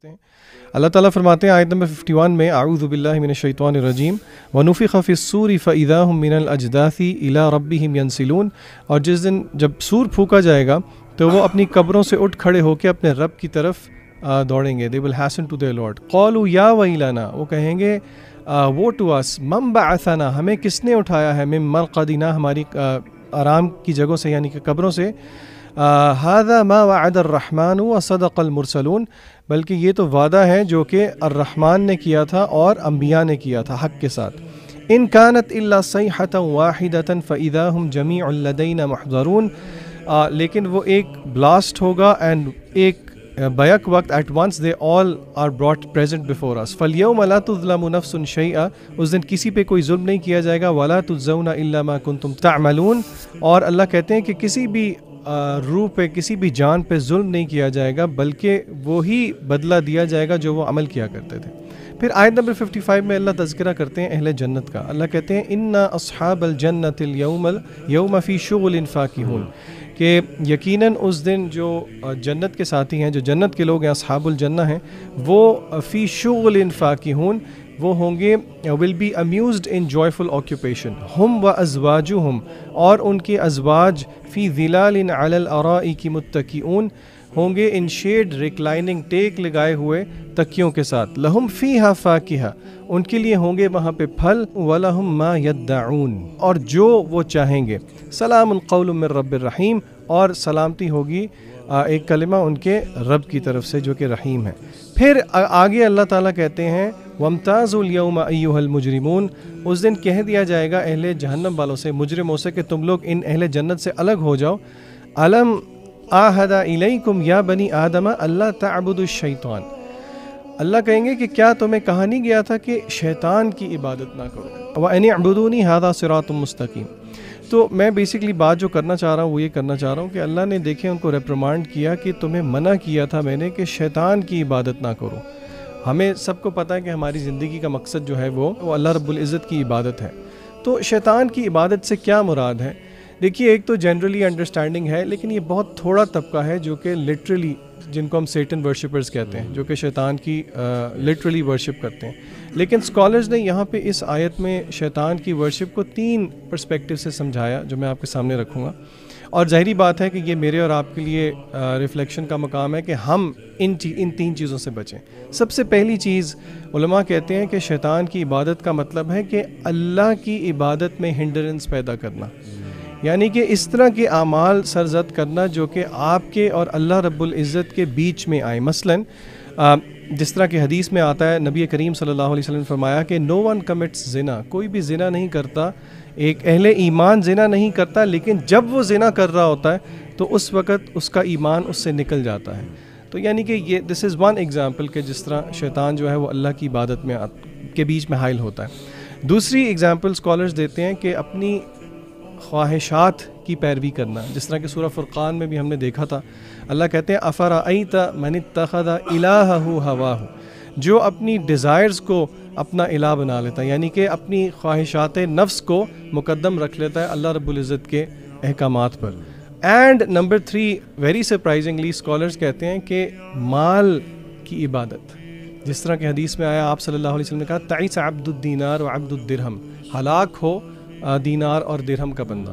اللہ تعالیٰ فرماتے ہیں آیت نمبر 51 میں اعوذ باللہ من الشیطان الرجیم ونفخ فی الصور فاذا هم من الاجداث الى ربهم ينسلون، اور جس دن جب سور پھونکا جائے گا تو وہ اپنی قبروں سے اٹھ کھڑے ہو کے اپنے رب کی طرف دوڑیں گے. they will hasten to their Lord. قالوا یا ویلنا، وہ کہیں گے وہ ٹو اس، من بعثنا، ہمیں کس نے اٹھایا ہے، من مرقدنا، ہماری آرام کی جگہوں سے یعنی کہ قبروں سے، هذا ما وعد الرحمن وصدق المرسلون، بلکہ یہ تو وعدہ ہے جو کہ الرحمن نے کیا تھا اور انبیاء نے کیا تھا حق کے ساتھ. ان كانت الا صيحة واحدة فاذا هم جميع لدينا محضرون، لیکن وہ ایک بلاسٹ ہوگا اینڈ ایک بیک وقت at once they all are brought present before us. فالیوم لا تظلم نفس شیئا، اس دن کسی پہ کوئی ظلم نہیں کیا جائے گا. ولا تجزون الا ما کنتم تعملون، اور اللہ کہتے ہیں کہ کسی بھی روح پہ، کسی بھی جان پہ ظلم نہیں کیا جائے گا، بلکہ وہی بدلہ دیا جائے گا جو وہ عمل کیا کرتے تھے. پھر آیت نمبر 55 میں اللہ تذکرہ کرتے ہیں اہل جنت کا. اللہ کہتے ہیں انا اصحاب الجنت اليوم فی شغل فاکہون، کہ یقیناً اس دن جو جنت کے ساتھی ہیں، جو جنت کے لوگ ہیں، اصحاب الجنہ ہیں، وہ فی شغل فاکہون، وہ ہوں گے will be amused in joyful occupation. ہم و ازواجہم، اور ان کے ازواج، فی ظلال علی الارائک متکئون، ہوں گے ان شیڈ ریکلائننگ ٹیک لگائے ہوئے تکیوں کے ساتھ. لہم فیہا فاکہہ، ان کے لیے ہوں گے وہاں پہ پھل. ولہم ما یدعون، اور جو وہ چاہیں گے. سلام قول من رب الرحیم، اور سلامتی ہوگی ایک کلمہ ان کے رب کی طرف سے جو کہ رحیم ہے. پھر آگے اللہ تعالیٰ کہتے ہیں وامتازوا اليوم ایھا المجرمون، اس دن کہہ دیا جائے گا اہل جہنم والوں سے، مجرموں سے، کہ تم لوگ ان اہل جنت سے الگ ہو جاؤ. الم آہد الیکم یا بنی آدم اللہ تعبدوا الشیطان، اللہ کہیں گے کہ کیا تمہیں کہا نہیں گیا تھا کہ شیطان کی عبادت نہ کرو. وان اعبدونی ھذا صراط مستقیم. تو میں بیسکلی بات جو کرنا چاہ رہا ہوں وہ یہ کرنا چاہ رہا ہوں کہ اللہ نے دیکھیں ان کو ریپریمانڈ کیا کہ تمہیں منع کیا تھا میں نے کہ شیطان کی عبادت نہ کرو. ہمیں سب کو پتہ ہے کہ ہماری زندگی کا مقصد جو ہے وہ اللہ رب العزت کی عبادت ہے. تو شیطان کی عبادت سے کیا مراد ہے؟ دیکھیے، ایک تو جنرلی انڈرسٹینڈنگ ہے، لیکن یہ بہت تھوڑا طبقہ ہے جو کہ لٹرلی، جن کو ہم سیٹن ورشپرز کہتے ہیں، جو کہ شیطان کی لٹرلی ورشپ کرتے ہیں. لیکن اسکالرز نے یہاں پہ اس آیت میں شیطان کی ورشپ کو 3 پرسپیکٹیو سے سمجھایا، جو میں آپ کے سامنے رکھوں گا. اور ظاہری بات ہے کہ یہ میرے اور آپ کے لیے ریفلیکشن کا مقام ہے کہ ہم ان 3 چیزوں سے بچیں. سب سے پہلی چیز، علماء کہتے ہیں کہ شیطان کی عبادت کا مطلب ہے کہ اللہ کی عبادت میں ہنڈرنس پیدا کرنا، یعنی کہ اس طرح کے اعمال سرزد کرنا جو کہ آپ کے اور اللہ رب العزت کے بیچ میں آئے. مثلاً جس طرح کہ حدیث میں آتا ہے، نبی کریم صلی اللہ علیہ وسلم نے فرمایا کہ نو ون کمٹس زنا، کوئی بھی زنا نہیں کرتا، ایک اہل ایمان زنا نہیں کرتا، لیکن جب وہ زنا کر رہا ہوتا ہے تو اس وقت اس کا ایمان اس سے نکل جاتا ہے. تو یعنی کہ یہ دس از ون ایگزامپل کہ جس طرح شیطان جو ہے وہ اللہ کی عبادت میں کے بیچ میں حائل ہوتا ہے. دوسری ایگزامپل اسکالرز دیتے ہیں کہ اپنی خواہشات کی پیروی کرنا، جس طرح کہ سورہ فرقان میں بھی ہم نے دیکھا تھا. اللہ کہتے ہیں افرأیت من اتخذ الہہ ہواہ، جو اپنی ڈیزائرز کو اپنا الہ بنا لیتا ہے، یعنی کہ اپنی خواہشات نفس کو مقدم رکھ لیتا ہے اللہ رب العزت کے احکامات پر. And number 3 very surprisingly scholars کہتے ہیں کہ مال کی عبادت، جس طرح کہ حدیث میں آیا، آپ صلی اللہ علیہ وسلم نے کہا تعیس عبد الدینار و عبد الدرہم، ہلاک ہو دینار اور درہم کا بندہ.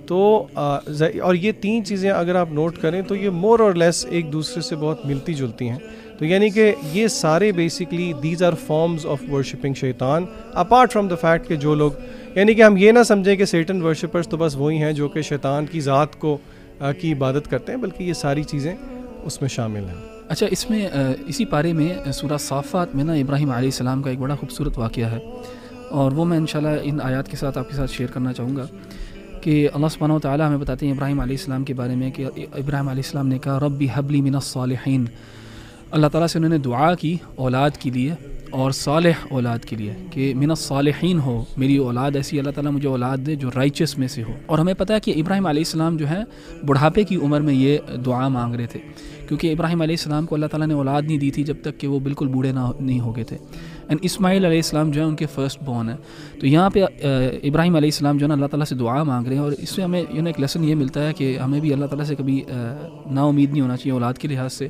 تو اور یہ 3 چیزیں اگر آپ نوٹ کریں تو یہ مور اور لیس ایک دوسرے سے بہت ملتی جلتی ہیں. تو یعنی کہ یہ سارے basically these are forms of worshipping شیطان، اپارٹ فرام دا فیکٹ کہ جو لوگ، یعنی کہ ہم یہ نہ سمجھیں کہ سیٹن ورشپرز تو بس وہی ہیں جو کہ شیطان کی ذات کو کی عبادت کرتے ہیں، بلکہ یہ ساری چیزیں اس میں شامل ہیں. اچھا، اس میں اسی پارے میں سورہ صافات میں نا ابراہیم علیہ السلام کا ایک بڑا خوبصورت واقعہ ہے، اور وہ میں انشاءاللہ ان آیات کے ساتھ آپ کے ساتھ شیئر کرنا چاہوں گا. کہ اللہ سبحانہ و تعالیٰ ہمیں بتاتے ہیں ابراہیم علیہ السلام کے بارے میں کہ ابراہیم علیہ السلام نے کہا ربی حبلی من الصالحین، اللہ تعالیٰ سے انہوں نے دعا کی اولاد کے لیے اور صالح اولاد کے لیے کہ من الصالحین ہو، میری اولاد ایسی اللہ تعالیٰ مجھے اولاد دے جو رائچس میں سے ہو. اور ہمیں پتہ ہے کہ ابراہیم علیہ السلام جو ہے بڑھاپے کی عمر میں یہ دعا مانگ رہے تھے، کیونکہ ابراہیم علیہ السلام کو اللہ تعالیٰ نے اولاد نہیں دی تھی جب تک کہ وہ بالکل بوڑھے نہیں ہو گئے تھے. اینڈ اسماعیل علیہ السلام جو ہے ان کے فرسٹ بورن ہے. تو یہاں پہ ابراہیم علیہ السلام جو ہے نا اللہ تعالیٰ سے دعا مانگ رہے ہیں، اور اس سے ہمیں ایک لیسن یہ ملتا ہے کہ ہمیں بھی اللہ تعالیٰ سے کبھی نا امید نہیں ہونا چاہیے اولاد کے لحاظ سے،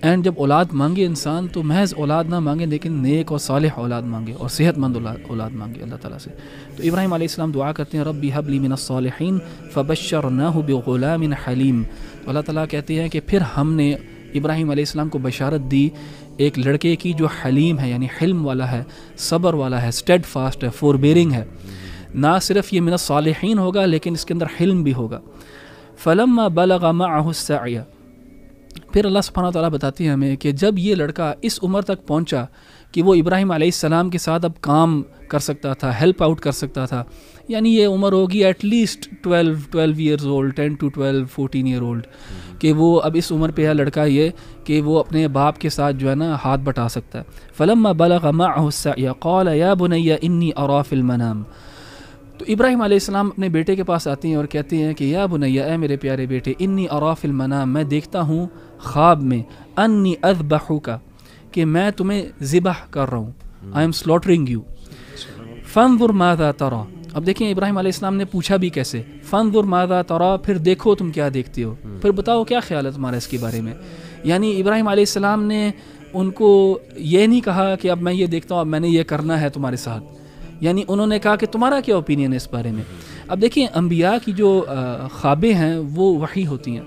اینڈ جب اولاد مانگے انسان تو محض اولاد نہ مانگے لیکن نیک اور صالح اولاد مانگے اور صحت مند اولاد مانگے اللہ تعالیٰ سے. تو ابراہیم علیہ السلام دعا کرتے ہیں ربی حب لی من الصالحین فبشرناہ بغلام حلیم. تو اللہ تعالیٰ کہتے ہیں کہ پھر ہم نے ابراہیم علیہ السلام کو بشارت دی ایک لڑکے کی جو حلیم ہے، یعنی حلم والا ہے، صبر والا ہے، اسٹیڈ فاسٹ ہے، فور بیئرنگ ہے. نہ صرف یہ من الصالحین ہوگا لیکن اس کے اندر حلم بھی ہوگا. فلما بلغ معه السعی، پھر اللہ سبحانہ وتعالیٰ بتاتی ہے ہمیں کہ جب یہ لڑکا اس عمر تک پہنچا کہ وہ ابراہیم علیہ السلام کے ساتھ اب کام کر سکتا تھا، ہیلپ آؤٹ کر سکتا تھا، یعنی یہ عمر ہوگی at least 12 years old, 10 to 12 14 year old, کہ وہ اب اس عمر پہ ہے لڑکا یہ کہ وہ اپنے باپ کے ساتھ جو ہے نا ہاتھ بٹا سکتا ہے. فلما بلغ معه السعی قال یا بنی انی ارا فی المنام. تو ابراہیم علیہ السلام اپنے بیٹے کے پاس آتے ہیں اور کہتے ہیں کہ یا بنیا، اے میرے پیارے بیٹے، انی ارا فی المنام، میں دیکھتا ہوں خواب میں، انی اذبحک، کہ میں تمہیں ذبح کر رہا ہوں، آئی ایم سلاٹرنگ یو. فانظر ماذا ترى. اب دیکھیں ابراہیم علیہ السلام نے پوچھا بھی کیسے، فانظر ماذا ترى، پھر دیکھو تم کیا دیکھتے ہو، پھر بتاؤ کیا خیال ہے تمہارا اس کے بارے میں. یعنی ابراہیم علیہ السلام نے ان کو یہ نہیں کہا کہ اب میں یہ دیکھتا ہوں، اب میں نے یہ کرنا ہے تمہارے ساتھ، یعنی انہوں نے کہا کہ تمہارا کیا اوپینین ہے اس بارے میں. اب دیکھیں انبیاء کی جو خوابیں ہیں وہ وحی ہوتی ہیں،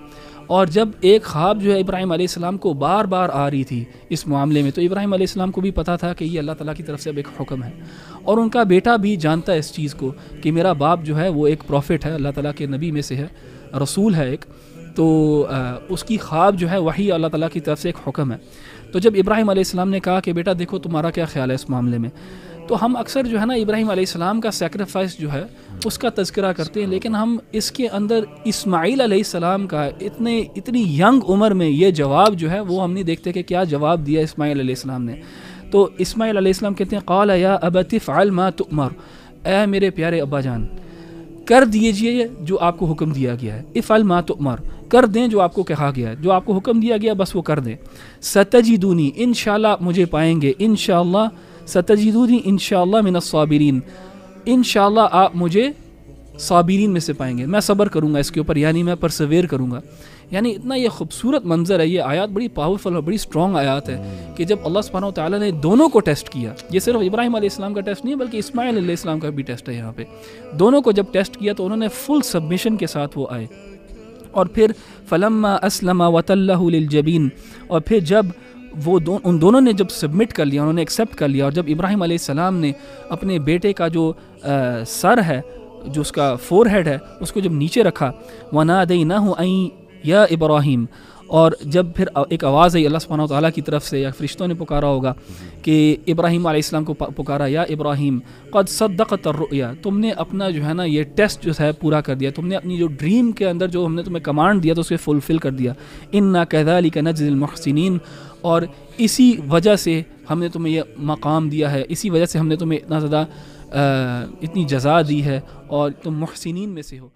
اور جب ایک خواب جو ہے ابراہیم علیہ السلام کو بار بار آ رہی تھی اس معاملے میں، تو ابراہیم علیہ السلام کو بھی پتہ تھا کہ یہ اللہ تعالیٰ کی طرف سے اب ایک حکم ہے، اور ان کا بیٹا بھی جانتا ہے اس چیز کو کہ میرا باپ جو ہے وہ ایک پروفٹ ہے، اللہ تعالیٰ کے نبی میں سے ہے، رسول ہے ایک، تو اس کی خواب جو ہے وحی اللہ تعالیٰ کی طرف سے ایک حکم ہے. تو جب ابراہیم علیہ السلام نے کہا کہ بیٹا دیکھو تمہارا کیا خیال ہے اس معاملے میں، تو ہم اکثر جو ہے نا ابراہیم علیہ السلام کا سیکریفائس جو ہے اس کا تذکرہ کرتے ہیں، لیکن ہم اس کے اندر اسماعیل علیہ السلام کا اتنی ینگ عمر میں یہ جواب جو ہے وہ ہم نہیں دیکھتے کہ کیا جواب دیا اسماعیل علیہ السلام نے. تو اسماعیل علیہ السلام کہتے ہیں قال یا ابت افعل ما تؤمر، اے میرے پیارے ابا جان کر دیجئے جو آپ کو حکم دیا گیا ہے، افعل ما تؤمر، کر دیں جو آپ کو کہا گیا ہے، جو آپ کو حکم دیا گیا بس وہ کر دیں. ستجدونی، انشاءاللہ مجھے پائیں گے، انشاءاللہ ستجدونی انشاءاللہ من الصابرین، انشاءاللہ آپ مجھے صابرین میں سے پائیں گے، میں صبر کروں گا اس کے اوپر، یعنی میں پرسویر کروں گا. یعنی اتنا یہ خوبصورت منظر ہے، یہ آیات بڑی پاورفل اور بڑی اسٹرانگ آیات ہے کہ جب اللہ سبحانہ و تعالیٰ نے دونوں کو ٹیسٹ کیا، یہ صرف ابراہیم علیہ السلام کا ٹیسٹ نہیں ہے بلکہ اسماعیل علیہ السلام کا بھی ٹیسٹ ہے یہاں پہ، دونوں کو جب ٹیسٹ کیا تو انہوں نے فل سبمیشن کے ساتھ وہ آئے. اور پھر فلما اسلم وتلہ للجبین، اور پھر جب وہ ان دونوں نے جب سبمٹ کر لیا، انہوں نے ایکسیپٹ کر لیا، اور جب ابراہیم علیہ السلام نے اپنے بیٹے کا جو سر ہے، جو اس کا فور ہیڈ ہے، اس کو جب نیچے رکھا، وَنَادَيْنَاهُ أَن یا ابراہیم، اور جب پھر ایک آواز آئی اللہ سبحانہ وتعالیٰ کی طرف سے یا فرشتوں نے پکارا ہوگا کہ ابراہیم علیہ السلام کو پکارا، یا ابراہیم قد صدقت الرؤیا، تم نے اپنا جو ہے نا یہ ٹیسٹ جو ہے پورا کر دیا، تم نے اپنی جو ڈریم کے اندر جو ہم نے تمہیں کمانڈ دیا تو اسے فلفل کر دیا. انا کذالک نجزی المحسنین، اور اسی وجہ سے ہم نے تمہیں یہ مقام دیا ہے، اسی وجہ سے ہم نے تمہیں اتنا زیادہ اتنی جزا دی ہے اور تم محسنین میں سے ہو.